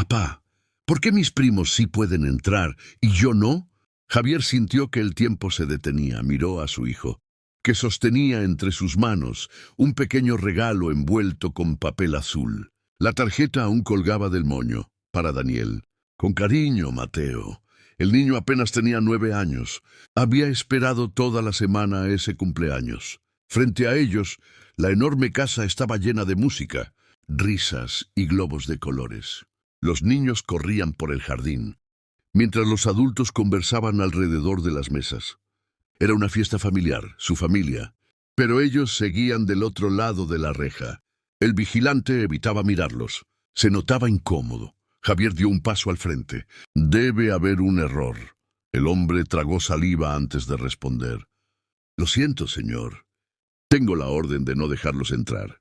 Papá, ¿por qué mis primos sí pueden entrar y yo no? Javier sintió que el tiempo se detenía, miró a su hijo, que sostenía entre sus manos un pequeño regalo envuelto con papel azul. La tarjeta aún colgaba del moño, para Daniel. Con cariño, Mateo. El niño apenas tenía 9 años. Había esperado toda la semana ese cumpleaños. Frente a ellos, la enorme casa estaba llena de música, risas y globos de colores. Los niños corrían por el jardín, mientras los adultos conversaban alrededor de las mesas. Era una fiesta familiar, su familia, pero ellos seguían del otro lado de la reja. El vigilante evitaba mirarlos. Se notaba incómodo. Javier dio un paso al frente. Debe haber un error. El hombre tragó saliva antes de responder. Lo siento, señor. Tengo la orden de no dejarlos entrar.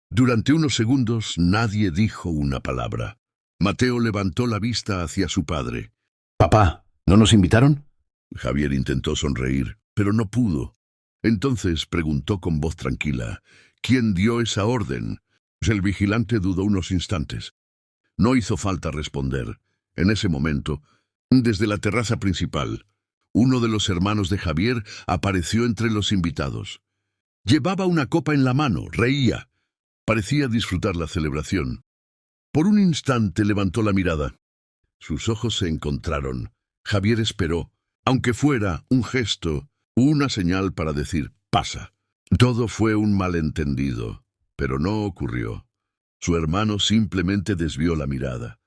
Durante unos segundos nadie dijo una palabra. Mateo levantó la vista hacia su padre. Papá, ¿no nos invitaron? Javier intentó sonreír, pero no pudo. Entonces preguntó con voz tranquila, ¿quién dio esa orden? El vigilante dudó unos instantes. No hizo falta responder. En ese momento, desde la terraza principal, uno de los hermanos de Javier apareció entre los invitados. Llevaba una copa en la mano, reía. Parecía disfrutar la celebración. Por un instante levantó la mirada. Sus ojos se encontraron. Javier esperó, aunque fuera un gesto, una señal para decir, pasa. Todo fue un malentendido, pero no ocurrió. Su hermano simplemente desvió la mirada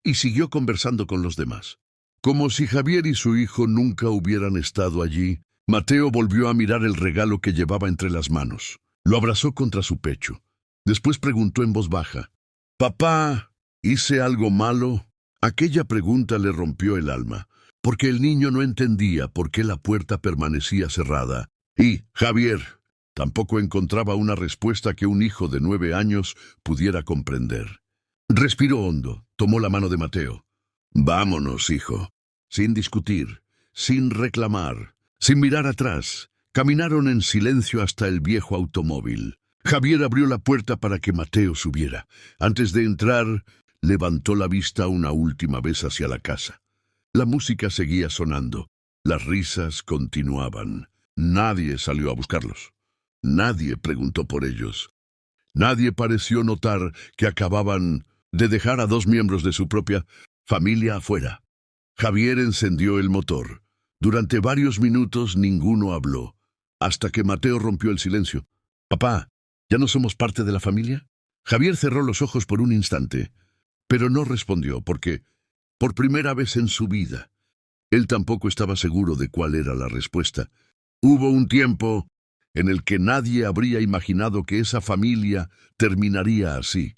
y siguió conversando con los demás. Como si Javier y su hijo nunca hubieran estado allí, Mateo volvió a mirar el regalo que llevaba entre las manos. Lo abrazó contra su pecho. Después preguntó en voz baja, «Papá, ¿hice algo malo?» Aquella pregunta le rompió el alma, porque el niño no entendía por qué la puerta permanecía cerrada. Y Javier tampoco encontraba una respuesta que un hijo de 9 años pudiera comprender. Respiró hondo, tomó la mano de Mateo. «Vámonos, hijo». Sin discutir, sin reclamar, sin mirar atrás, caminaron en silencio hasta el viejo automóvil. Javier abrió la puerta para que Mateo subiera. Antes de entrar, levantó la vista una última vez hacia la casa. La música seguía sonando. Las risas continuaban. Nadie salió a buscarlos. Nadie preguntó por ellos. Nadie pareció notar que acababan de dejar a 2 miembros de su propia familia afuera. Javier encendió el motor. Durante varios minutos ninguno habló, hasta que Mateo rompió el silencio. «Papá, ¿ya no somos parte de la familia?» Javier cerró los ojos por un instante, pero no respondió porque, por primera vez en su vida, él tampoco estaba seguro de cuál era la respuesta. Hubo un tiempo en el que nadie habría imaginado que esa familia terminaría así.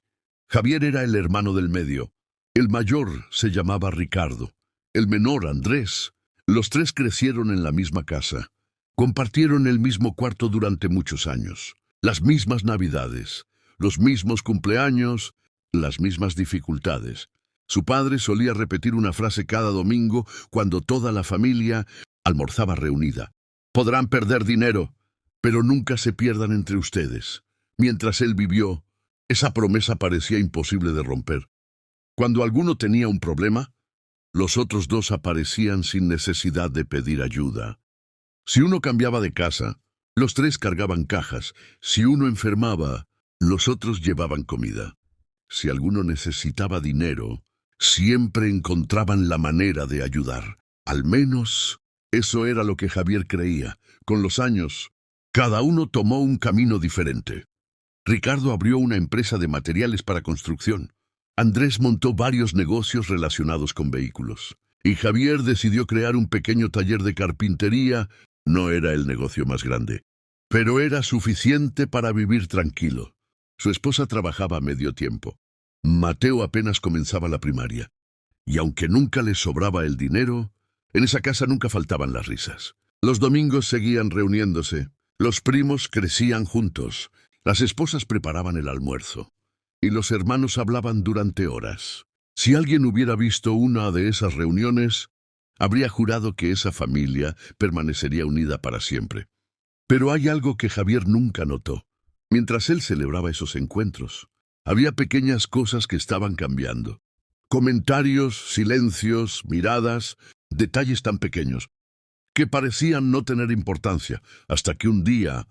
Javier era el hermano del medio. El mayor se llamaba Ricardo, el menor Andrés. Los 3 crecieron en la misma casa. Compartieron el mismo cuarto durante muchos años. Las mismas navidades, los mismos cumpleaños, las mismas dificultades. Su padre solía repetir una frase cada domingo cuando toda la familia almorzaba reunida. «Podrán perder dinero, pero nunca se pierdan entre ustedes». Mientras él vivió, esa promesa parecía imposible de romper. Cuando alguno tenía un problema, los otros 2 aparecían sin necesidad de pedir ayuda. Si uno cambiaba de casa, los 3 cargaban cajas. Si uno enfermaba, los otros llevaban comida. Si alguno necesitaba dinero, siempre encontraban la manera de ayudar. Al menos, eso era lo que Javier creía. Con los años, cada uno tomó un camino diferente. Ricardo abrió una empresa de materiales para construcción. Andrés montó varios negocios relacionados con vehículos. Y Javier decidió crear un pequeño taller de carpintería. No era el negocio más grande, pero era suficiente para vivir tranquilo. Su esposa trabajaba a medio tiempo. Mateo apenas comenzaba la primaria. Y aunque nunca le sobraba el dinero, en esa casa nunca faltaban las risas. Los domingos seguían reuniéndose. Los primos crecían juntos. Las esposas preparaban el almuerzo. Y los hermanos hablaban durante horas. Si alguien hubiera visto una de esas reuniones, habría jurado que esa familia permanecería unida para siempre. Pero hay algo que Javier nunca notó. Mientras él celebraba esos encuentros, había pequeñas cosas que estaban cambiando. Comentarios, silencios, miradas, detalles tan pequeños, que parecían no tener importancia, hasta que un día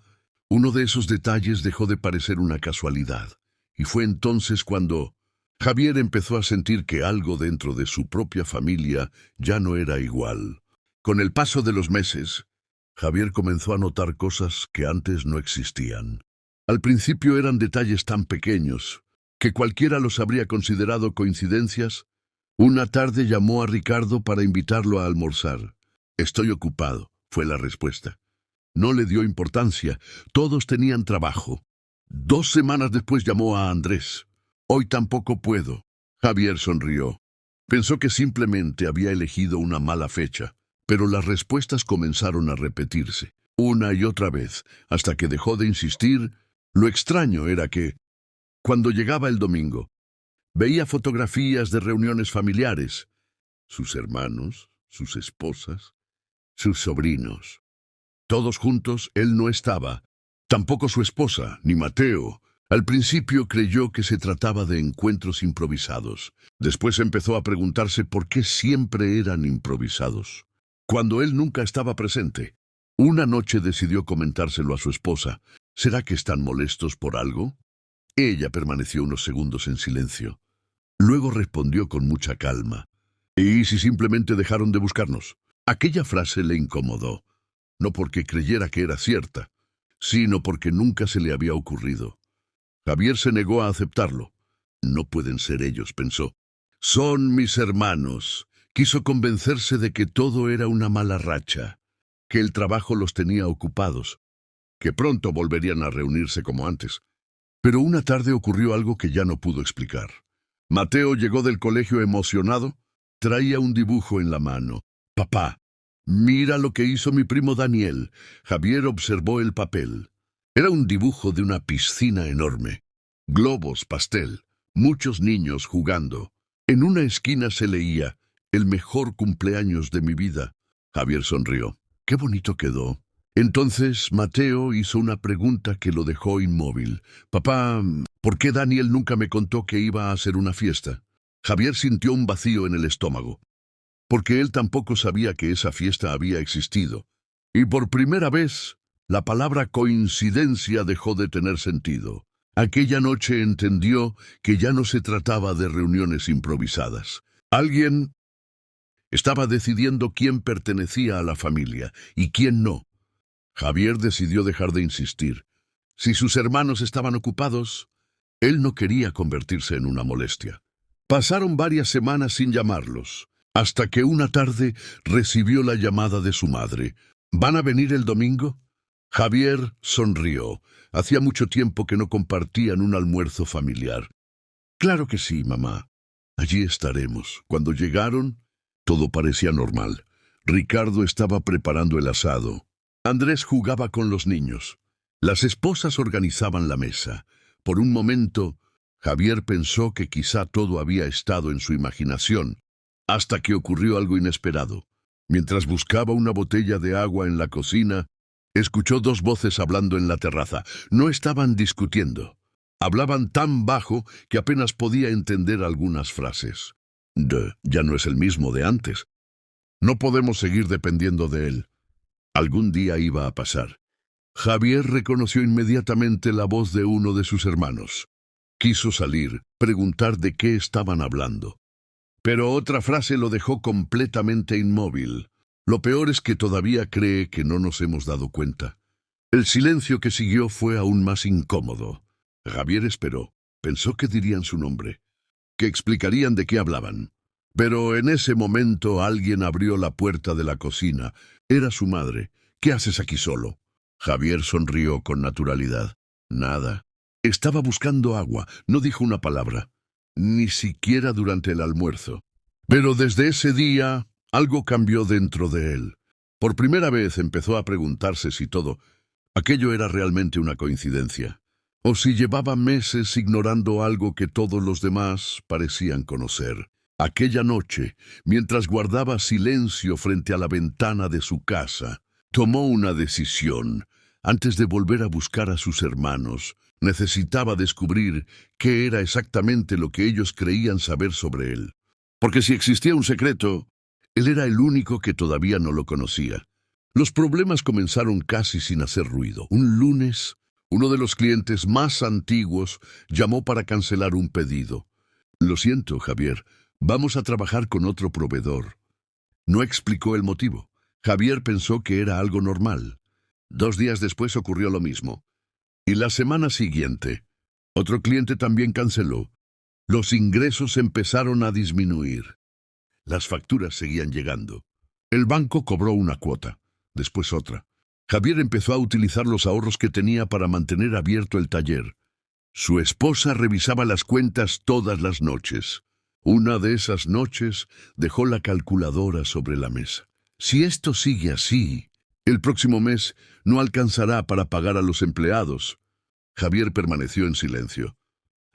uno de esos detalles dejó de parecer una casualidad. Y fue entonces cuando Javier empezó a sentir que algo dentro de su propia familia ya no era igual. Con el paso de los meses, Javier comenzó a notar cosas que antes no existían. Al principio eran detalles tan pequeños que cualquiera los habría considerado coincidencias. Una tarde llamó a Ricardo para invitarlo a almorzar. «Estoy ocupado», fue la respuesta. No le dio importancia. Todos tenían trabajo. 2 semanas después llamó a Andrés. «Hoy tampoco puedo». Javier sonrió. Pensó que simplemente había elegido una mala fecha, pero las respuestas comenzaron a repetirse, una y otra vez, hasta que dejó de insistir. Lo extraño era que, cuando llegaba el domingo, veía fotografías de reuniones familiares. Sus hermanos, sus esposas, sus sobrinos. Todos juntos, él no estaba. Tampoco su esposa, ni Mateo. Al principio creyó que se trataba de encuentros improvisados. Después empezó a preguntarse por qué siempre eran improvisados, cuando él nunca estaba presente. Una noche decidió comentárselo a su esposa. ¿Será que están molestos por algo? Ella permaneció unos segundos en silencio. Luego respondió con mucha calma. «¿Y si simplemente dejaron de buscarnos?» Aquella frase le incomodó, no porque creyera que era cierta, sino porque nunca se le había ocurrido. Javier se negó a aceptarlo. «No pueden ser ellos», pensó. «Son mis hermanos». Quiso convencerse de que todo era una mala racha, que el trabajo los tenía ocupados, que pronto volverían a reunirse como antes. Pero una tarde ocurrió algo que ya no pudo explicar. Mateo llegó del colegio emocionado. Traía un dibujo en la mano. «Papá, mira lo que hizo mi primo Daniel». Javier observó el papel. Era un dibujo de una piscina enorme. Globos, pastel, muchos niños jugando. En una esquina se leía: «El mejor cumpleaños de mi vida». Javier sonrió. «Qué bonito quedó». Entonces Mateo hizo una pregunta que lo dejó inmóvil. «Papá, ¿por qué Daniel nunca me contó que iba a hacer una fiesta?» Javier sintió un vacío en el estómago, porque él tampoco sabía que esa fiesta había existido. Y por primera vez, la palabra coincidencia dejó de tener sentido. Aquella noche entendió que ya no se trataba de reuniones improvisadas. Alguien estaba decidiendo quién pertenecía a la familia y quién no. Javier decidió dejar de insistir. Si sus hermanos estaban ocupados, él no quería convertirse en una molestia. Pasaron varias semanas sin llamarlos, hasta que una tarde recibió la llamada de su madre. «¿Van a venir el domingo?» Javier sonrió. Hacía mucho tiempo que no compartían un almuerzo familiar. «Claro que sí, mamá. Allí estaremos». Cuando llegaron, todo parecía normal. Ricardo estaba preparando el asado. Andrés jugaba con los niños. Las esposas organizaban la mesa. Por un momento, Javier pensó que quizá todo había estado en su imaginación, hasta que ocurrió algo inesperado. Mientras buscaba una botella de agua en la cocina, escuchó 2 voces hablando en la terraza. No estaban discutiendo. Hablaban tan bajo que apenas podía entender algunas frases. «Ya no es el mismo de antes. No podemos seguir dependiendo de él». Algún día iba a pasar. Javier reconoció inmediatamente la voz de uno de sus hermanos. Quiso salir, preguntar de qué estaban hablando. Pero otra frase lo dejó completamente inmóvil. Lo peor es que todavía cree que no nos hemos dado cuenta. El silencio que siguió fue aún más incómodo. Javier esperó. Pensó que dirían su nombre, que explicarían de qué hablaban. Pero en ese momento alguien abrió la puerta de la cocina. Era su madre. «¿Qué haces aquí solo?» Javier sonrió con naturalidad. «Nada. Estaba buscando agua». No dijo una palabra, ni siquiera durante el almuerzo. Pero desde ese día, algo cambió dentro de él. Por primera vez empezó a preguntarse si todo aquello era realmente una coincidencia, o si llevaba meses ignorando algo que todos los demás parecían conocer. Aquella noche, mientras guardaba silencio frente a la ventana de su casa, tomó una decisión. Antes de volver a buscar a sus hermanos, necesitaba descubrir qué era exactamente lo que ellos creían saber sobre él. Porque si existía un secreto, él era el único que todavía no lo conocía. Los problemas comenzaron casi sin hacer ruido. Un lunes, uno de los clientes más antiguos llamó para cancelar un pedido. Lo siento, Javier, vamos a trabajar con otro proveedor. No explicó el motivo. Javier pensó que era algo normal. 2 días después ocurrió lo mismo. Y la semana siguiente, otro cliente también canceló. Los ingresos empezaron a disminuir. Las facturas seguían llegando. El banco cobró una cuota, después otra. Javier empezó a utilizar los ahorros que tenía para mantener abierto el taller. Su esposa revisaba las cuentas todas las noches. Una de esas noches dejó la calculadora sobre la mesa. Si esto sigue así, el próximo mes no alcanzará para pagar a los empleados. Javier permaneció en silencio.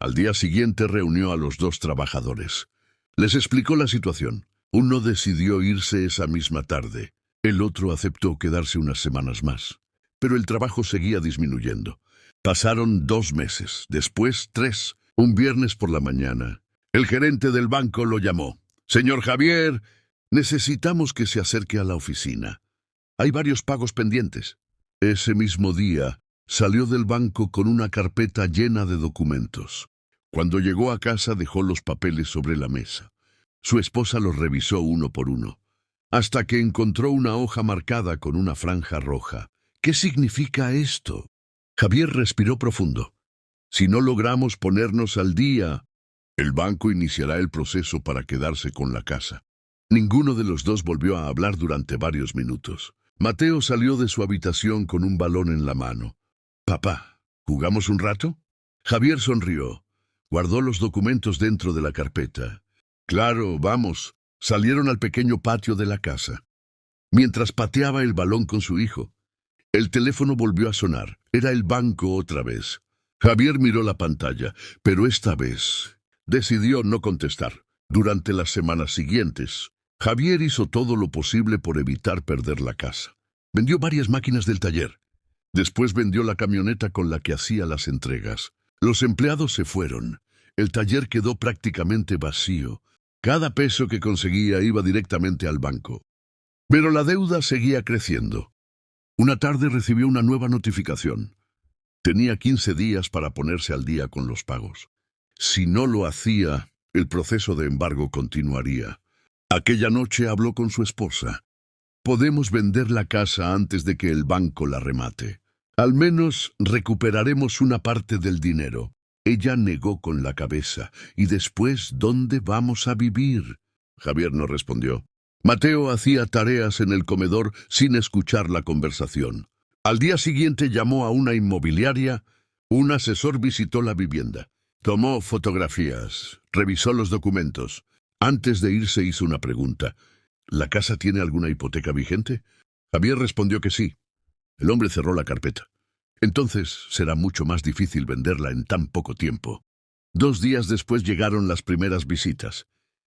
Al día siguiente reunió a los 2 trabajadores. Les explicó la situación. Uno decidió irse esa misma tarde. El otro aceptó quedarse unas semanas más. Pero el trabajo seguía disminuyendo. Pasaron 2 meses, después 3. Un viernes por la mañana, el gerente del banco lo llamó. «Señor Javier, necesitamos que se acerque a la oficina. Hay varios pagos pendientes». Ese mismo día, salió del banco con una carpeta llena de documentos. Cuando llegó a casa dejó los papeles sobre la mesa. Su esposa los revisó uno por uno, hasta que encontró una hoja marcada con una franja roja. ¿Qué significa esto? Javier respiró profundo. Si no logramos ponernos al día, el banco iniciará el proceso para quedarse con la casa. Ninguno de los dos volvió a hablar durante varios minutos. Mateo salió de su habitación con un balón en la mano. «Papá, ¿jugamos un rato?» Javier sonrió. Guardó los documentos dentro de la carpeta. «Claro, vamos». Salieron al pequeño patio de la casa. Mientras pateaba el balón con su hijo, el teléfono volvió a sonar. Era el banco otra vez. Javier miró la pantalla, pero esta vez decidió no contestar. Durante las semanas siguientes, Javier hizo todo lo posible por evitar perder la casa. Vendió varias máquinas del taller. Después vendió la camioneta con la que hacía las entregas. Los empleados se fueron. El taller quedó prácticamente vacío. Cada peso que conseguía iba directamente al banco. Pero la deuda seguía creciendo. Una tarde recibió una nueva notificación. Tenía 15 días para ponerse al día con los pagos. Si no lo hacía, el proceso de embargo continuaría. Aquella noche habló con su esposa. «Podemos vender la casa antes de que el banco la remate. Al menos recuperaremos una parte del dinero». Ella negó con la cabeza. «¿Y después dónde vamos a vivir?» Javier no respondió. Mateo hacía tareas en el comedor sin escuchar la conversación. Al día siguiente llamó a una inmobiliaria. Un asesor visitó la vivienda. Tomó fotografías, revisó los documentos. Antes de irse hizo una pregunta. «¿La casa tiene alguna hipoteca vigente?» Javier respondió que sí. El hombre cerró la carpeta. «Entonces será mucho más difícil venderla en tan poco tiempo». 2 días después llegaron las primeras visitas.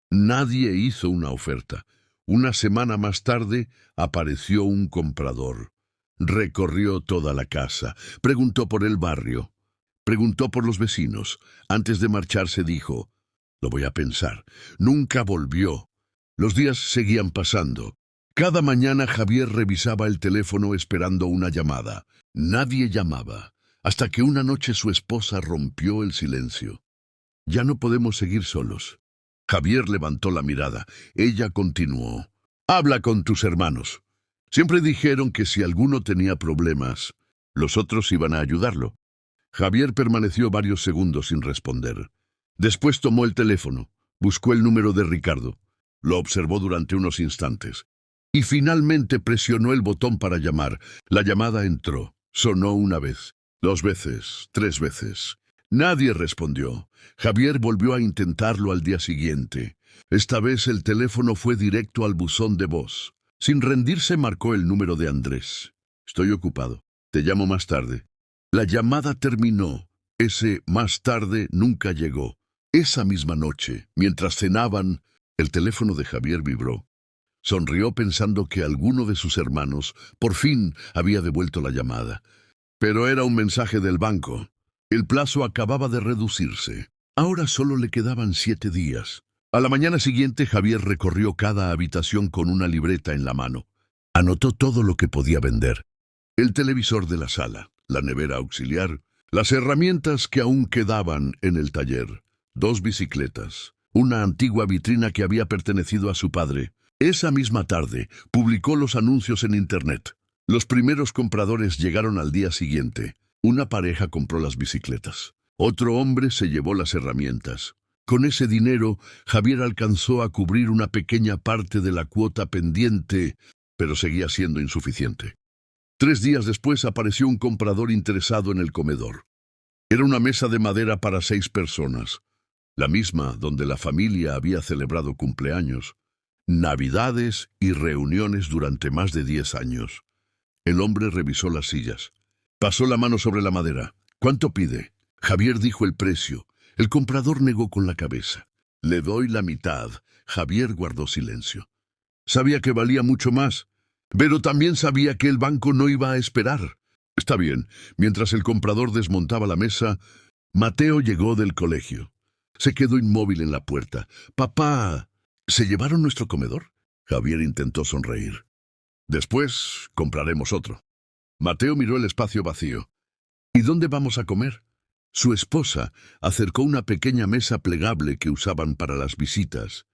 Nadie hizo una oferta. Una semana más tarde apareció un comprador. Recorrió toda la casa, preguntó por el barrio, preguntó por los vecinos. Antes de marcharse dijo: «Lo voy a pensar». Nunca volvió. Los días seguían pasando. Cada mañana Javier revisaba el teléfono esperando una llamada. Nadie llamaba, hasta que una noche su esposa rompió el silencio. «Ya no podemos seguir solos». Javier levantó la mirada. Ella continuó: «Habla con tus hermanos. Siempre dijeron que si alguno tenía problemas, los otros iban a ayudarlo». Javier permaneció varios segundos sin responder. Después tomó el teléfono, buscó el número de Ricardo, lo observó durante unos instantes y finalmente presionó el botón para llamar. La llamada entró. Sonó 1 vez, 2 veces, 3 veces. Nadie respondió. Javier volvió a intentarlo al día siguiente. Esta vez el teléfono fue directo al buzón de voz. Sin rendirse marcó el número de Andrés. «Estoy ocupado. Te llamo más tarde». La llamada terminó. Ese más tarde nunca llegó. Esa misma noche, mientras cenaban, el teléfono de Javier vibró. Sonrió pensando que alguno de sus hermanos por fin había devuelto la llamada. Pero era un mensaje del banco. El plazo acababa de reducirse. Ahora solo le quedaban 7 días. A la mañana siguiente, Javier recorrió cada habitación con una libreta en la mano. Anotó todo lo que podía vender: el televisor de la sala, la nevera auxiliar, las herramientas que aún quedaban en el taller, 2 bicicletas, una antigua vitrina que había pertenecido a su padre. Esa misma tarde, publicó los anuncios en Internet. Los primeros compradores llegaron al día siguiente. Una pareja compró las bicicletas. Otro hombre se llevó las herramientas. Con ese dinero, Javier alcanzó a cubrir una pequeña parte de la cuota pendiente, pero seguía siendo insuficiente. 3 días después apareció un comprador interesado en el comedor. Era una mesa de madera para 6 personas, la misma donde la familia había celebrado cumpleaños, navidades y reuniones durante más de 10 años. El hombre revisó las sillas. Pasó la mano sobre la madera. ¿Cuánto pide? Javier dijo el precio. El comprador negó con la cabeza. Le doy la mitad. Javier guardó silencio. Sabía que valía mucho más, pero también sabía que el banco no iba a esperar. Está bien. Mientras el comprador desmontaba la mesa, Mateo llegó del colegio. Se quedó inmóvil en la puerta. «Papá, ¿se llevaron nuestro comedor?» Javier intentó sonreír. «Después compraremos otro». Mateo miró el espacio vacío. «¿Y dónde vamos a comer?» Su esposa acercó una pequeña mesa plegable que usaban para las visitas.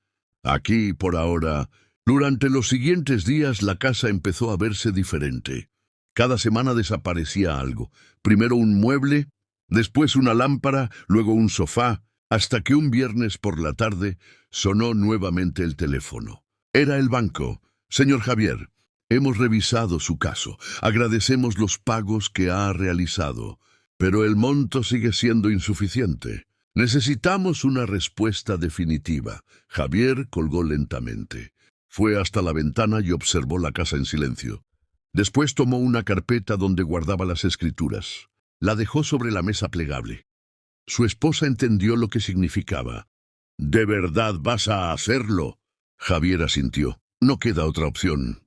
«Aquí, por ahora». Durante los siguientes días la casa empezó a verse diferente. Cada semana desaparecía algo. Primero un mueble, después una lámpara, luego un sofá, hasta que un viernes por la tarde sonó nuevamente el teléfono. Era el banco. «Señor Javier, hemos revisado su caso. Agradecemos los pagos que ha realizado, pero el monto sigue siendo insuficiente. Necesitamos una respuesta definitiva». Javier colgó lentamente. Fue hasta la ventana y observó la casa en silencio. Después tomó una carpeta donde guardaba las escrituras. La dejó sobre la mesa plegable. Su esposa entendió lo que significaba. «¿De verdad vas a hacerlo?» Javier asintió. «No queda otra opción».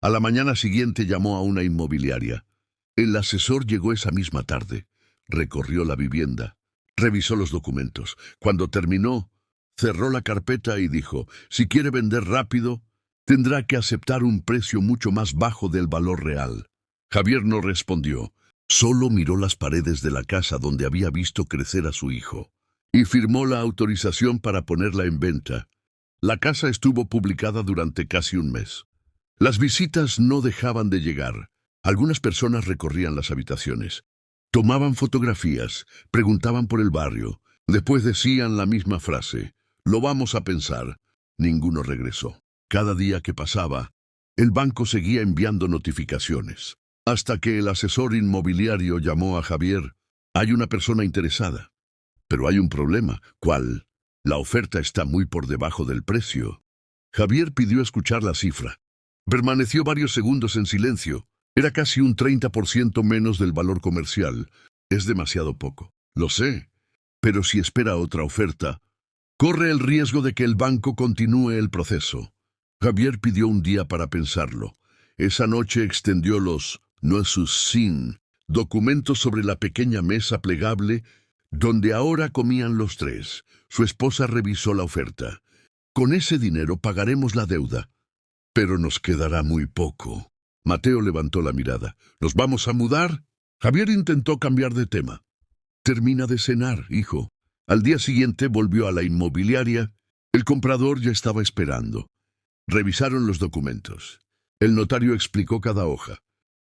A la mañana siguiente llamó a una inmobiliaria. El asesor llegó esa misma tarde. Recorrió la vivienda. Revisó los documentos. Cuando terminó, cerró la carpeta y dijo: «Si quiere vender rápido, tendrá que aceptar un precio mucho más bajo del valor real». Javier no respondió. Solo miró las paredes de la casa donde había visto crecer a su hijo y firmó la autorización para ponerla en venta. La casa estuvo publicada durante casi un mes. Las visitas no dejaban de llegar. Algunas personas recorrían las habitaciones. Tomaban fotografías, preguntaban por el barrio. Después decían la misma frase: «Lo vamos a pensar». Ninguno regresó. Cada día que pasaba, el banco seguía enviando notificaciones, hasta que el asesor inmobiliario llamó a Javier. «Hay una persona interesada, pero hay un problema». «¿Cuál?» «La oferta está muy por debajo del precio». Javier pidió escuchar la cifra. Permaneció varios segundos en silencio. Era casi un 30% menos del valor comercial. «Es demasiado poco». «Lo sé, pero si espera otra oferta, corre el riesgo de que el banco continúe el proceso». Javier pidió un día para pensarlo. Esa noche extendió los sin documentos sobre la pequeña mesa plegable donde ahora comían los 3. Su esposa revisó la oferta. «Con ese dinero pagaremos la deuda, pero nos quedará muy poco». Mateo levantó la mirada. «¿Nos vamos a mudar?» Javier intentó cambiar de tema. «Termina de cenar, hijo». Al día siguiente volvió a la inmobiliaria. El comprador ya estaba esperando. Revisaron los documentos. El notario explicó cada hoja.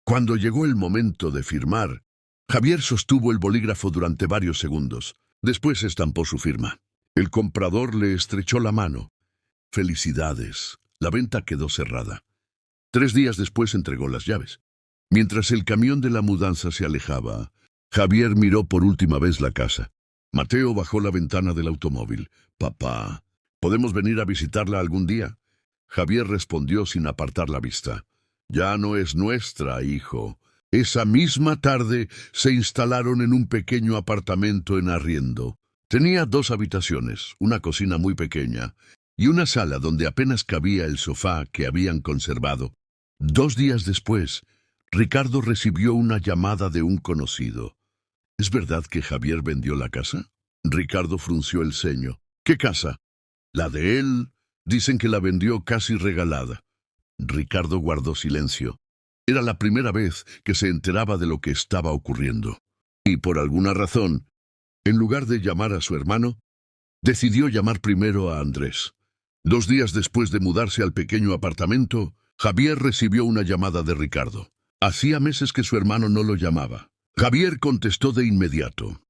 Cuando llegó el momento de firmar, Javier sostuvo el bolígrafo durante varios segundos. Después estampó su firma. El comprador le estrechó la mano. «Felicidades». La venta quedó cerrada. 3 días después entregó las llaves. Mientras el camión de la mudanza se alejaba, Javier miró por última vez la casa. Mateo bajó la ventana del automóvil. «Papá, ¿podemos venir a visitarla algún día?» Javier respondió sin apartar la vista. «Ya no es nuestra, hijo». Esa misma tarde se instalaron en un pequeño apartamento en arriendo. Tenía 2 habitaciones, una cocina muy pequeña y una sala donde apenas cabía el sofá que habían conservado. 2 días después, Ricardo recibió una llamada de un conocido. «¿Es verdad que Javier vendió la casa?» Ricardo frunció el ceño. «¿Qué casa?» La de él, dicen que la vendió casi regalada. Ricardo guardó silencio. Era la primera vez que se enteraba de lo que estaba ocurriendo. Y por alguna razón, en lugar de llamar a su hermano, decidió llamar primero a Andrés. 2 días después de mudarse al pequeño apartamento, Javier recibió una llamada de Ricardo. Hacía meses que su hermano no lo llamaba. Javier contestó de inmediato.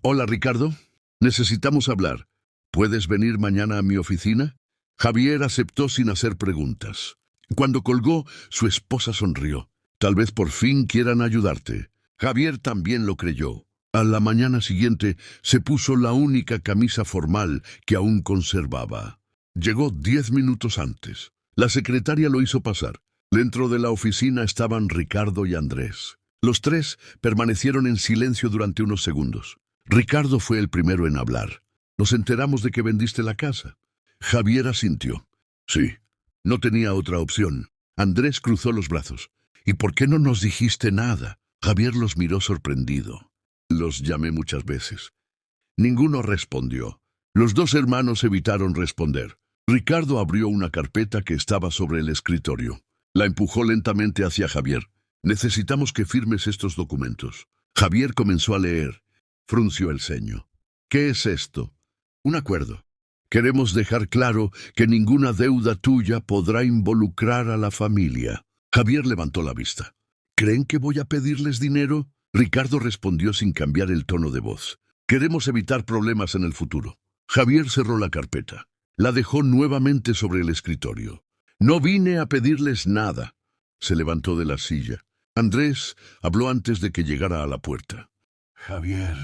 Hola, Ricardo. Necesitamos hablar. ¿Puedes venir mañana a mi oficina? Javier aceptó sin hacer preguntas. Cuando colgó, su esposa sonrió. Tal vez por fin quieran ayudarte. Javier también lo creyó. A la mañana siguiente se puso la única camisa formal que aún conservaba. Llegó 10 minutos antes. La secretaria lo hizo pasar. Dentro de la oficina estaban Ricardo y Andrés. Los tres permanecieron en silencio durante unos segundos. Ricardo fue el primero en hablar. Nos enteramos de que vendiste la casa. Javier asintió. Sí, no tenía otra opción. Andrés cruzó los brazos. ¿Y por qué no nos dijiste nada? Javier los miró sorprendido. Los llamé muchas veces. Ninguno respondió. Los 2 hermanos evitaron responder. Ricardo abrió una carpeta que estaba sobre el escritorio. La empujó lentamente hacia Javier. Necesitamos que firmes estos documentos. Javier comenzó a leer. Frunció el ceño. ¿Qué es esto? Un acuerdo. Queremos dejar claro que ninguna deuda tuya podrá involucrar a la familia. Javier levantó la vista. ¿Creen que voy a pedirles dinero? Ricardo respondió sin cambiar el tono de voz. Queremos evitar problemas en el futuro. Javier cerró la carpeta. La dejó nuevamente sobre el escritorio. No vine a pedirles nada. Se levantó de la silla. Andrés habló antes de que llegara a la puerta. Javier.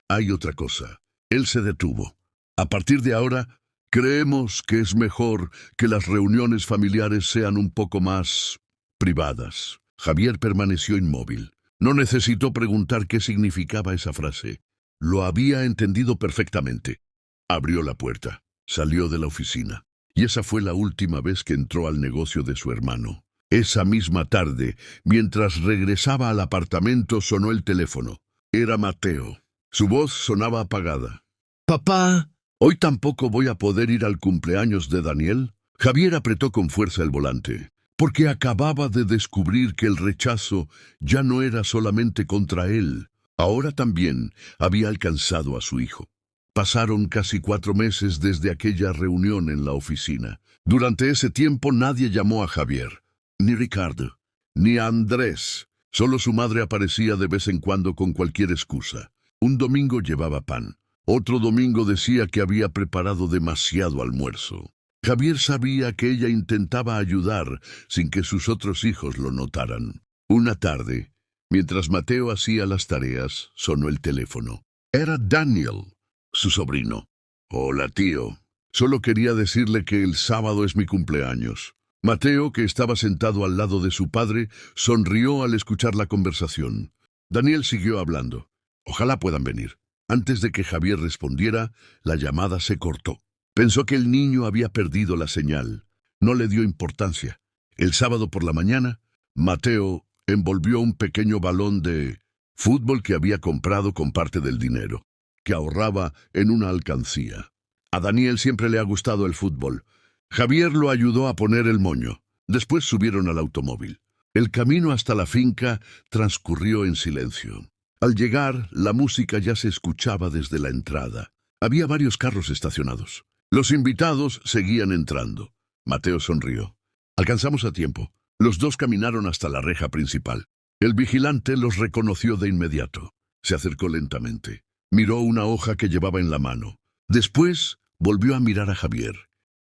Hay otra cosa. Él se detuvo. A partir de ahora, creemos que es mejor que las reuniones familiares sean un poco más privadas. Javier permaneció inmóvil. No necesitó preguntar qué significaba esa frase. Lo había entendido perfectamente. Abrió la puerta. Salió de la oficina. Y esa fue la última vez que entró al negocio de su hermano. Esa misma tarde, mientras regresaba al apartamento, sonó el teléfono. Era Mateo. Su voz sonaba apagada. «Papá, ¿hoy tampoco voy a poder ir al cumpleaños de Daniel?» Javier apretó con fuerza el volante, porque acababa de descubrir que el rechazo ya no era solamente contra él. Ahora también había alcanzado a su hijo. Pasaron casi 4 meses desde aquella reunión en la oficina. Durante ese tiempo nadie llamó a Javier, ni Ricardo, ni a Andrés. Solo su madre aparecía de vez en cuando con cualquier excusa. Un domingo llevaba pan. Otro domingo decía que había preparado demasiado almuerzo. Javier sabía que ella intentaba ayudar sin que sus otros hijos lo notaran. Una tarde, mientras Mateo hacía las tareas, sonó el teléfono. Era Daniel, su sobrino. «Hola, tío. Solo quería decirle que el sábado es mi cumpleaños». Mateo, que estaba sentado al lado de su padre, sonrió al escuchar la conversación. Daniel siguió hablando. «Ojalá puedan venir». Antes de que Javier respondiera, la llamada se cortó. Pensó que el niño había perdido la señal. No le dio importancia. El sábado por la mañana, Mateo envolvió un pequeño balón de fútbol que había comprado con parte del dinero, que ahorraba en una alcancía. A Daniel siempre le ha gustado el fútbol. Javier lo ayudó a poner el moño. Después subieron al automóvil. El camino hasta la finca transcurrió en silencio. Al llegar, la música ya se escuchaba desde la entrada. Había varios carros estacionados. Los invitados seguían entrando. Mateo sonrió. Alcanzamos a tiempo. Los 2 caminaron hasta la reja principal. El vigilante los reconoció de inmediato. Se acercó lentamente. Miró una hoja que llevaba en la mano. Después volvió a mirar a Javier.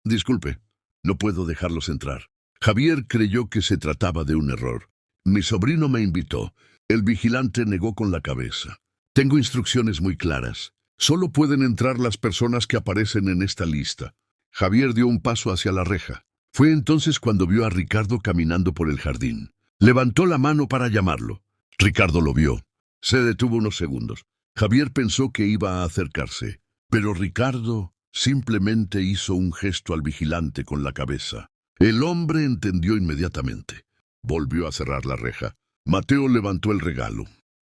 «Disculpe, no puedo dejarlos entrar». Javier creyó que se trataba de un error. «Mi sobrino me invitó». El vigilante negó con la cabeza. «Tengo instrucciones muy claras. Solo pueden entrar las personas que aparecen en esta lista». Javier dio un paso hacia la reja. Fue entonces cuando vio a Ricardo caminando por el jardín. Levantó la mano para llamarlo. Ricardo lo vio. Se detuvo unos segundos. Javier pensó que iba a acercarse, pero Ricardo simplemente hizo un gesto al vigilante con la cabeza. El hombre entendió inmediatamente. Volvió a cerrar la reja. Mateo levantó el regalo.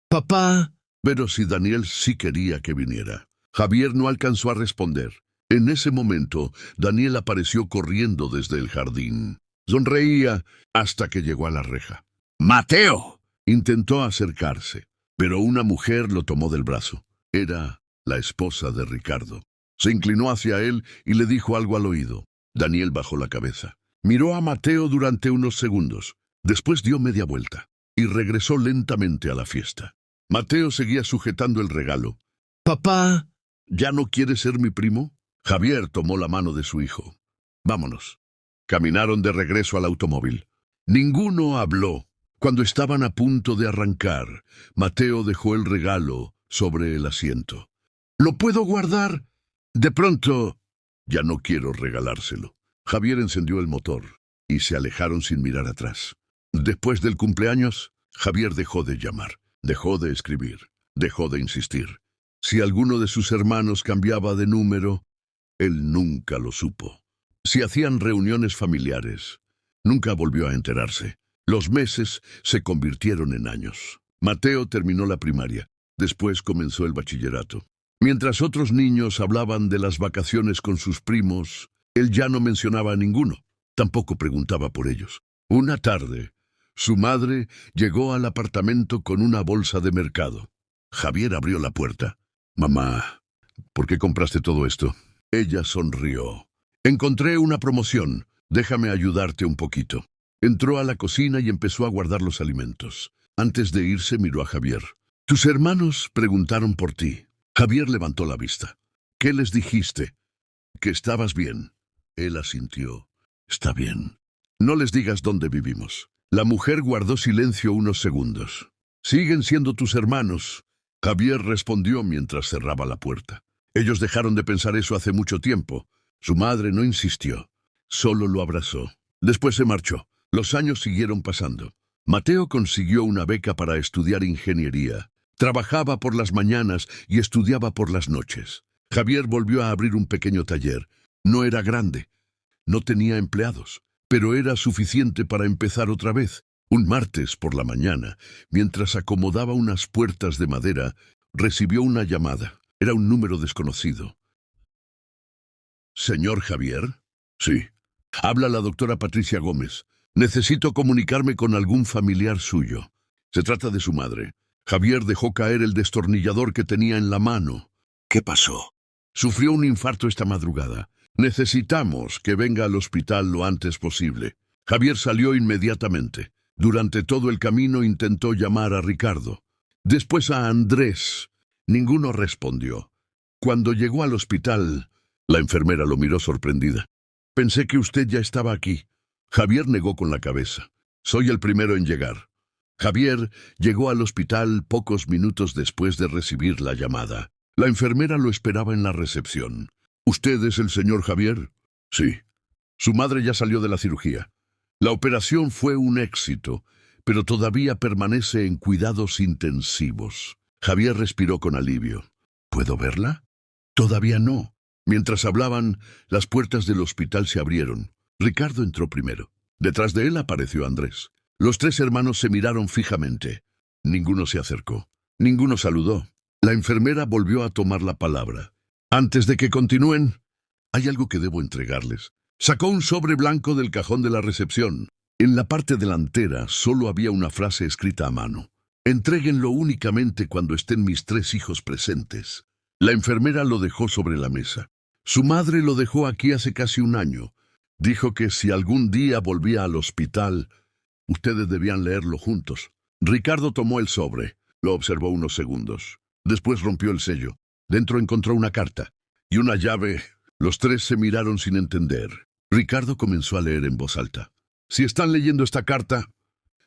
«Papá». Pero si Daniel sí quería que viniera. Javier no alcanzó a responder. En ese momento, Daniel apareció corriendo desde el jardín. Sonreía hasta que llegó a la reja. ¡Mateo! Intentó acercarse, pero una mujer lo tomó del brazo. Era la esposa de Ricardo. Se inclinó hacia él y le dijo algo al oído. Daniel bajó la cabeza. Miró a Mateo durante unos segundos. Después dio media vuelta y regresó lentamente a la fiesta. Mateo seguía sujetando el regalo. Papá. ¿Ya no quieres ser mi primo? Javier tomó la mano de su hijo. Vámonos. Caminaron de regreso al automóvil. Ninguno habló. Cuando estaban a punto de arrancar, Mateo dejó el regalo sobre el asiento. ¿Lo puedo guardar? De pronto, ya no quiero regalárselo. Javier encendió el motor y se alejaron sin mirar atrás. Después del cumpleaños, Javier dejó de llamar, dejó de escribir, dejó de insistir. Si alguno de sus hermanos cambiaba de número, él nunca lo supo. Si hacían reuniones familiares, nunca volvió a enterarse. Los meses se convirtieron en años. Mateo terminó la primaria. Después comenzó el bachillerato. Mientras otros niños hablaban de las vacaciones con sus primos, él ya no mencionaba a ninguno. Tampoco preguntaba por ellos. Una tarde, su madre llegó al apartamento con una bolsa de mercado. Javier abrió la puerta. «Mamá, ¿por qué compraste todo esto?» Ella sonrió. «Encontré una promoción. Déjame ayudarte un poquito». Entró a la cocina y empezó a guardar los alimentos. Antes de irse miró a Javier. «Tus hermanos preguntaron por ti». Javier levantó la vista. «¿Qué les dijiste?» «Que estabas bien». Él asintió. «Está bien. No les digas dónde vivimos». La mujer guardó silencio unos segundos. «Siguen siendo tus hermanos», Javier respondió mientras cerraba la puerta. Ellos dejaron de pensar eso hace mucho tiempo. Su madre no insistió. Solo lo abrazó. Después se marchó. Los años siguieron pasando. Mateo consiguió una beca para estudiar ingeniería. Trabajaba por las mañanas y estudiaba por las noches. Javier volvió a abrir un pequeño taller. No era grande. No tenía empleados, pero era suficiente para empezar otra vez. Un martes por la mañana, mientras acomodaba unas puertas de madera, recibió una llamada. Era un número desconocido. «¿Señor Javier?» «Sí». «Habla la doctora Patricia Gómez. Necesito comunicarme con algún familiar suyo». Se trata de su madre. Javier dejó caer el destornillador que tenía en la mano. ¿Qué pasó? «Sufrió un infarto esta madrugada. Necesitamos que venga al hospital lo antes posible». Javier salió inmediatamente. Durante todo el camino intentó llamar a Ricardo. Después a Andrés. Ninguno respondió. Cuando llegó al hospital, la enfermera lo miró sorprendida. «Pensé que usted ya estaba aquí». Javier negó con la cabeza. «Soy el primero en llegar». Javier llegó al hospital pocos minutos después de recibir la llamada. La enfermera lo esperaba en la recepción. «¿Usted es el señor Javier?» «Sí». «Su madre ya salió de la cirugía. La operación fue un éxito, pero todavía permanece en cuidados intensivos». Javier respiró con alivio. «¿Puedo verla?» «Todavía no». Mientras hablaban, las puertas del hospital se abrieron. Ricardo entró primero. Detrás de él apareció Andrés. Los tres hermanos se miraron fijamente. Ninguno se acercó. Ninguno saludó. La enfermera volvió a tomar la palabra. «Antes de que continúen, hay algo que debo entregarles». Sacó un sobre blanco del cajón de la recepción. En la parte delantera solo había una frase escrita a mano. «Entréguenlo únicamente cuando estén mis tres hijos presentes». La enfermera lo dejó sobre la mesa. Su madre lo dejó aquí hace casi un año. Dijo que si algún día volvía al hospital, ustedes debían leerlo juntos. Ricardo tomó el sobre. Lo observó unos segundos. Después rompió el sello. Dentro encontró una carta y una llave. Los tres se miraron sin entender. Ricardo comenzó a leer en voz alta. «Si están leyendo esta carta,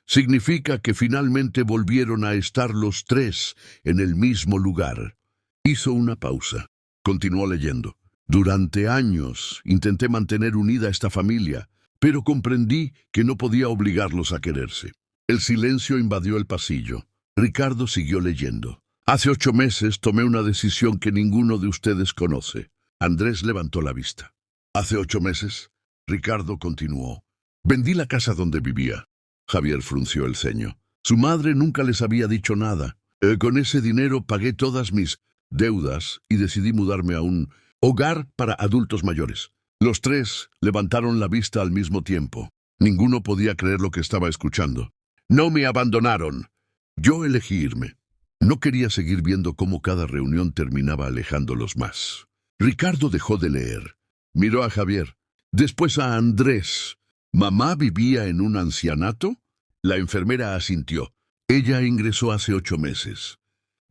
significa que finalmente volvieron a estar los tres en el mismo lugar». Hizo una pausa. Continuó leyendo. «Durante años intenté mantener unida a esta familia, pero comprendí que no podía obligarlos a quererse». El silencio invadió el pasillo. Ricardo siguió leyendo. «Hace 8 meses tomé una decisión que ninguno de ustedes conoce». Andrés levantó la vista. «¿Hace 8 meses?» Ricardo continuó. «Vendí la casa donde vivía». Javier frunció el ceño. Su madre nunca les había dicho nada. Con ese dinero pagué todas mis deudas y decidí mudarme a un Hogar para adultos mayores. Los tres levantaron la vista al mismo tiempo. Ninguno podía creer lo que estaba escuchando. No me abandonaron. Yo elegí irme. No quería seguir viendo cómo cada reunión terminaba alejándolos más. Ricardo dejó de leer. Miró a Javier, después a Andrés. ¿Mamá vivía en un ancianato? La enfermera asintió. Ella ingresó hace 8 meses.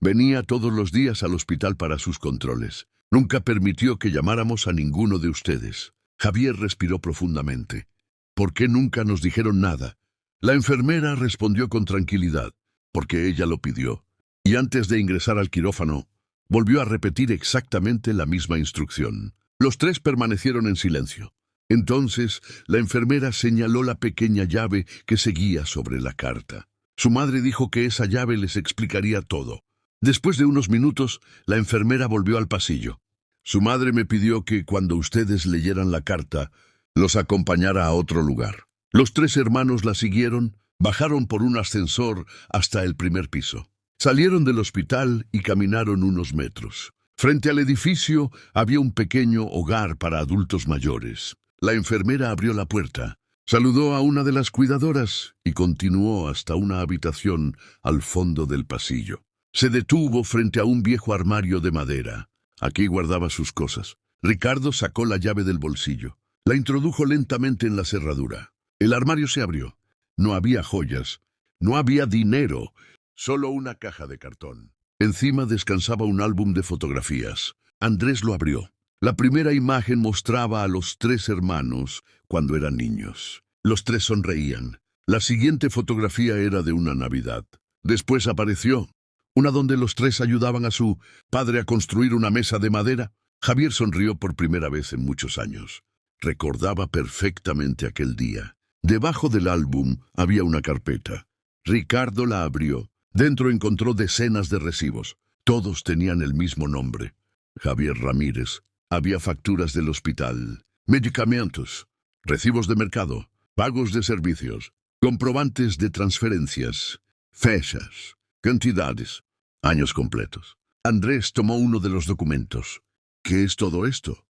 Venía todos los días al hospital para sus controles. Nunca permitió que llamáramos a ninguno de ustedes. Javier respiró profundamente. ¿Por qué nunca nos dijeron nada? La enfermera respondió con tranquilidad, porque ella lo pidió. Y antes de ingresar al quirófano, volvió a repetir exactamente la misma instrucción. Los tres permanecieron en silencio. Entonces, la enfermera señaló la pequeña llave que seguía sobre la carta. Su madre dijo que esa llave les explicaría todo. Después de unos minutos, la enfermera volvió al pasillo. Su madre me pidió que, cuando ustedes leyeran la carta, los acompañara a otro lugar. Los 3 hermanos la siguieron, bajaron por un ascensor hasta el primer piso. Salieron del hospital y caminaron unos metros. Frente al edificio había un pequeño hogar para adultos mayores. La enfermera abrió la puerta, saludó a una de las cuidadoras y continuó hasta una habitación al fondo del pasillo. Se detuvo frente a un viejo armario de madera. Aquí guardaba sus cosas. Ricardo sacó la llave del bolsillo. La introdujo lentamente en la cerradura. El armario se abrió. No había joyas, no había dinero, solo una caja de cartón. Encima descansaba un álbum de fotografías. Andrés lo abrió. La primera imagen mostraba a los 3 hermanos cuando eran niños. Los 3 sonreían. La siguiente fotografía era de una Navidad. Después apareció una donde los 3 ayudaban a su padre a construir una mesa de madera. Javier sonrió por primera vez en muchos años. Recordaba perfectamente aquel día. Debajo del álbum había una carpeta. Ricardo la abrió. Dentro encontró decenas de recibos. Todos tenían el mismo nombre. Javier Ramírez. Había facturas del hospital, medicamentos, recibos de mercado, pagos de servicios, comprobantes de transferencias, fechas, cantidades, años completos. Andrés tomó uno de los documentos. ¿Qué es todo esto?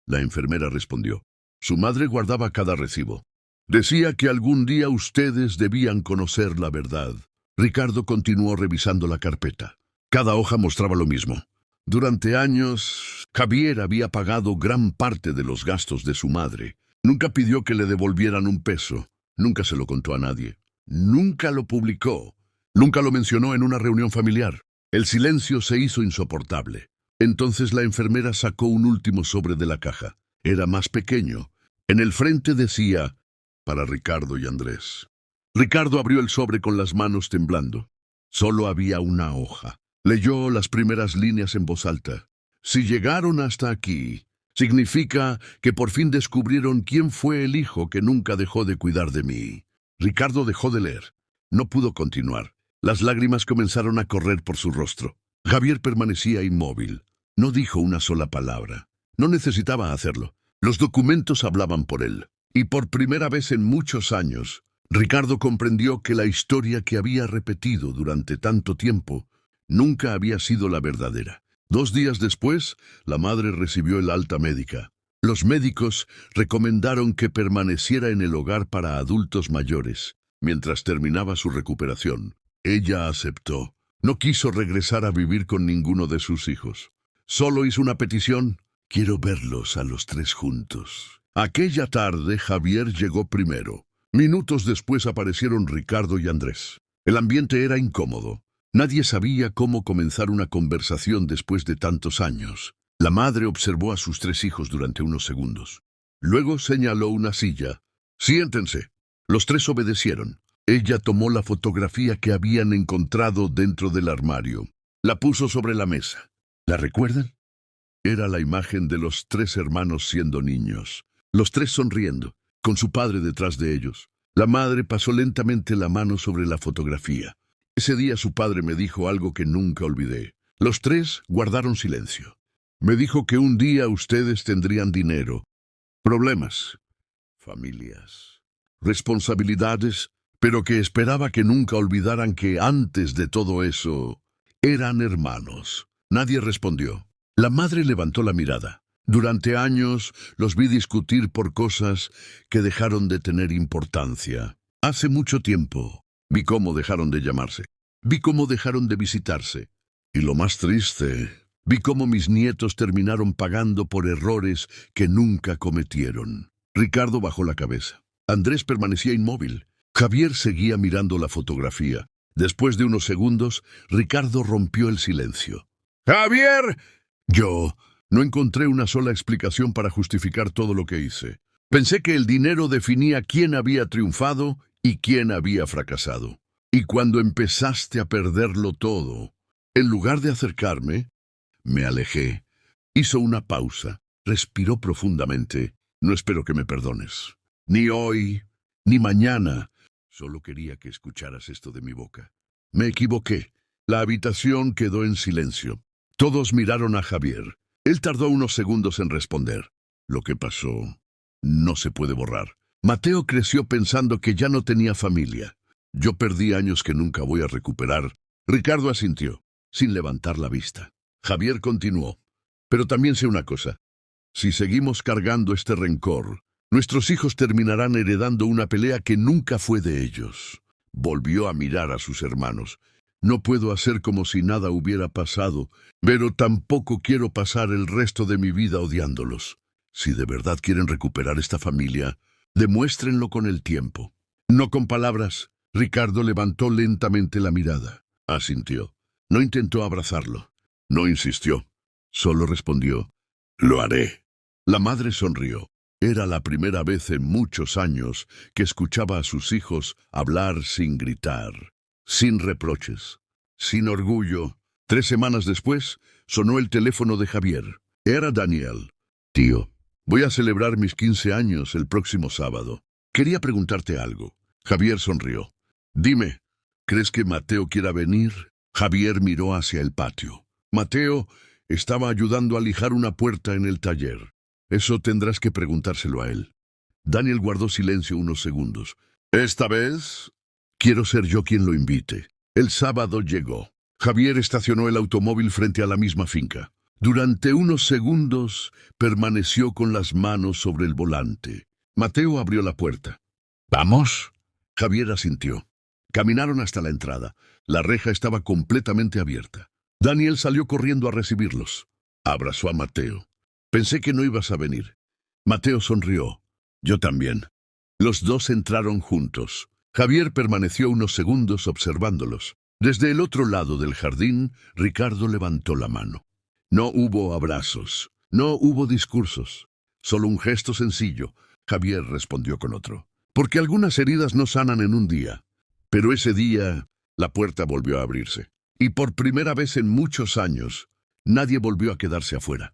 La enfermera respondió. Su madre guardaba cada recibo. Decía que algún día ustedes debían conocer la verdad. Ricardo continuó revisando la carpeta. Cada hoja mostraba lo mismo. Durante años, Javier había pagado gran parte de los gastos de su madre. Nunca pidió que le devolvieran un peso. Nunca se lo contó a nadie. Nunca lo publicó. Nunca lo mencionó en una reunión familiar. El silencio se hizo insoportable. Entonces la enfermera sacó un último sobre de la caja. Era más pequeño. En el frente decía, para Ricardo y Andrés. Ricardo abrió el sobre con las manos temblando. Solo había una hoja. Leyó las primeras líneas en voz alta. Si llegaron hasta aquí, significa que por fin descubrieron quién fue el hijo que nunca dejó de cuidar de mí. Ricardo dejó de leer. No pudo continuar. Las lágrimas comenzaron a correr por su rostro. Javier permanecía inmóvil. No dijo una sola palabra. No necesitaba hacerlo. Los documentos hablaban por él. Y por primera vez en muchos años, Ricardo comprendió que la historia que había repetido durante tanto tiempo nunca había sido la verdadera. 2 días después, la madre recibió el alta médica. Los médicos recomendaron que permaneciera en el hogar para adultos mayores, mientras terminaba su recuperación. Ella aceptó. No quiso regresar a vivir con ninguno de sus hijos. Solo hizo una petición. Quiero verlos a los 3 juntos. Aquella tarde, Javier llegó primero. Minutos después aparecieron Ricardo y Andrés. El ambiente era incómodo. Nadie sabía cómo comenzar una conversación después de tantos años. La madre observó a sus 3 hijos durante unos segundos. Luego señaló una silla. «Siéntense». Los 3 obedecieron. Ella tomó la fotografía que habían encontrado dentro del armario. La puso sobre la mesa. ¿La recuerdan? Era la imagen de los 3 hermanos siendo niños. Los 3 sonriendo, con su padre detrás de ellos. La madre pasó lentamente la mano sobre la fotografía. Ese día su padre me dijo algo que nunca olvidé. Los 3 guardaron silencio. Me dijo que un día ustedes tendrían dinero, problemas, familias, responsabilidades, pero que esperaba que nunca olvidaran que antes de todo eso eran hermanos. Nadie respondió. La madre levantó la mirada. Durante años los vi discutir por cosas que dejaron de tener importancia. Hace mucho tiempo vi cómo dejaron de llamarse, vi cómo dejaron de visitarse. Y lo más triste, vi cómo mis nietos terminaron pagando por errores que nunca cometieron. Ricardo bajó la cabeza. Andrés permanecía inmóvil. Javier seguía mirando la fotografía. Después de unos segundos, Ricardo rompió el silencio. ¡Javier! Yo no encontré una sola explicación para justificar todo lo que hice. Pensé que el dinero definía quién había triunfado y quién había fracasado. Y cuando empezaste a perderlo todo, en lugar de acercarme, me alejé. Hizo una pausa, respiró profundamente. No espero que me perdones. Ni hoy, ni mañana. Solo quería que escucharas esto de mi boca. Me equivoqué. La habitación quedó en silencio. Todos miraron a Javier. Él tardó unos segundos en responder. Lo que pasó no se puede borrar. Mateo creció pensando que ya no tenía familia. Yo perdí años que nunca voy a recuperar. Ricardo asintió, sin levantar la vista. Javier continuó. Pero también sé una cosa. Si seguimos cargando este rencor, nuestros hijos terminarán heredando una pelea que nunca fue de ellos. Volvió a mirar a sus hermanos. No puedo hacer como si nada hubiera pasado, pero tampoco quiero pasar el resto de mi vida odiándolos. Si de verdad quieren recuperar esta familia, demuéstrenlo con el tiempo. No con palabras. Ricardo levantó lentamente la mirada. Asintió. No intentó abrazarlo. No insistió. Solo respondió, «Lo haré». La madre sonrió. Era la primera vez en muchos años que escuchaba a sus hijos hablar sin gritar, sin reproches, sin orgullo. 3 semanas después, sonó el teléfono de Javier. Era Daniel. «Tío, voy a celebrar mis 15 años el próximo sábado. Quería preguntarte algo». Javier sonrió. «Dime, ¿crees que Mateo quiera venir?» Javier miró hacia el patio. Mateo estaba ayudando a lijar una puerta en el taller. Eso tendrás que preguntárselo a él. Daniel guardó silencio unos segundos. «Esta vez, quiero ser yo quien lo invite». El sábado llegó. Javier estacionó el automóvil frente a la misma finca. Durante unos segundos permaneció con las manos sobre el volante. Mateo abrió la puerta. ¿Vamos? Javier asintió. Caminaron hasta la entrada. La reja estaba completamente abierta. Daniel salió corriendo a recibirlos. Abrazó a Mateo. «Pensé que no ibas a venir». Mateo sonrió. «Yo también». Los dos entraron juntos. Javier permaneció unos segundos observándolos. Desde el otro lado del jardín, Ricardo levantó la mano. No hubo abrazos, no hubo discursos, solo un gesto sencillo. Javier respondió con otro. Porque algunas heridas no sanan en un día. Pero ese día, la puerta volvió a abrirse. Y por primera vez en muchos años, nadie volvió a quedarse afuera.